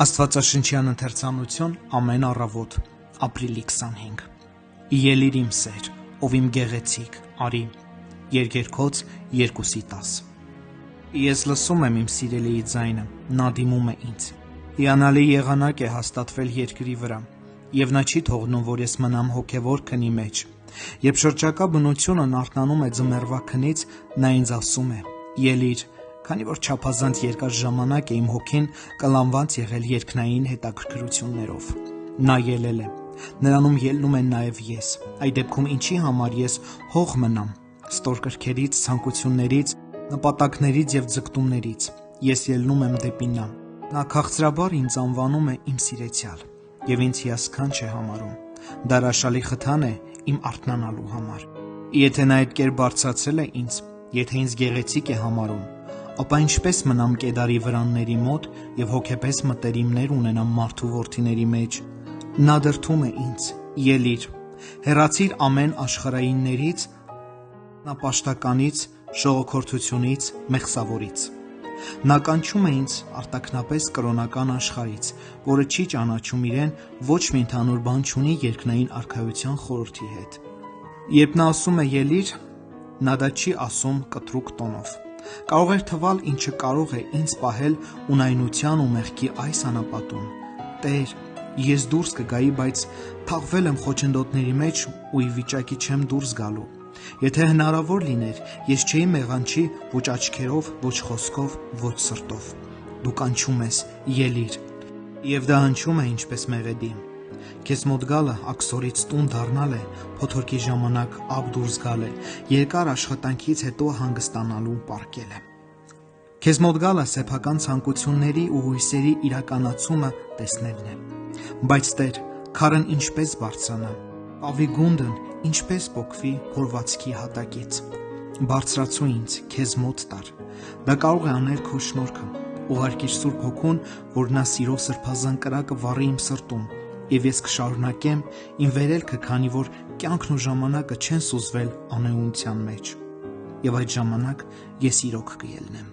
Աստվածաշնչյան ընթերցանություն ամեն առավոտ, ապրիլի 25 Ելիր իմ սեր, ով իմ գեղեցիկ, արի, Երգերքոց 2:10 Ես լսում եմ իմ սիրելիի ձայնը, նա դիմում է ինձ, հիանալի եղանակ է հաստատվել երկրի վրա, և նա չի թողնում, որ ես մնամ հոգևոր քնի մեջ, երբ շրջակա բնությունն արթնանում է ձմեռվա քնից, նա ինձ ասում է, ելիր, քանի որ չափազանց երկար ժամանակ է իմ հոգին կլանված եղել երկնային հետաքրքրություններով։ Նա ելել է, նրանում ելնում եմ նաև ես, այդ դեպքում ինչի համար ես հող մնամ, ստորկրքերից, ցանկություններից, նպատակներից և ձգտումներից, ես ելնում եմ դեպի նա։ Նա քաղցրաբար ինձ անվանում է իմ սիրեցյալ, և ինձ հիասքանչ է համարում, դա հրաշալի խթան է իմ արթնանալու համար։ Եթե նա այդ կերպ բարձրացրել է ինձ, եթե ինձ գեղեցիկ է համարում, ապա ինչպես մնամ կեդարի վրանների մոտ և հոգեպես մտերիմներ ունենամ մարդու որդիների մեջ։ Նա դրդում է ինձ, ելիր, հեռացիր ամեն աշխարհայիններից, նապաշտականից, ժողոքորթությունից, մեղսավորից։ Նա կանչում է ինձ արտաքնապես կրոնական աշխարհից, որը չի ճանաչում իրեն ոչ մի ընդհանուր բան չունի երկնային արքայության խորհրդի հետ։ Երբ նա ասում է ելիր, նա դա չի ասում կտրուկ տոնով։ Կարող էր թվալ, ինչը կարող է ինձ պահել ունայնության ու մեղքի այս անապատում։ Տեր, ես դուրս կգայի, բայց թաղվել եմ խոչընդոտների մեջ ու ի վիճակի չեմ դուրս գալու։ Եթե հնարավոր լիներ, ես չէի մեղանչի ոչ աչքերով, ոչ խոսքով, ոչ սրտով։ Դու կանչում ես, ելիր, և դա հնչում է ինչպես մեղեդի։ Քեզ մոտ գալը աքսորից տուն դառնալ է, փոթորկի ժամանակ ափ դուրս գալ է, երկար աշխատանքից հետո հանգստանալու պառկել է։ Քեզ մոտ գալը սեփական ցանկությունների ու հույսերի իրականացումը տեսնելն է։ Բայց Տեր, քարն ինչպես բարձրանա, պավի գունդն ինչպես պոկվի փորվածքի հատակից։ Բարձրացու ինձ, քեզ մոտ տար։ Դա կարող է անել քո շնորհքը։ Ուղարկիր Սուրբ Հոգուն, որ նա սիրո սրբազան կրակը վառի իմ սրտում, և ես կշարունակեմ իմ վերելքը, քանի որ կյանքն ու ժամանակը չեն սուզվել անէունության մեջ։ Եվ այդ ժամանակ ես իրոք կելնեմ։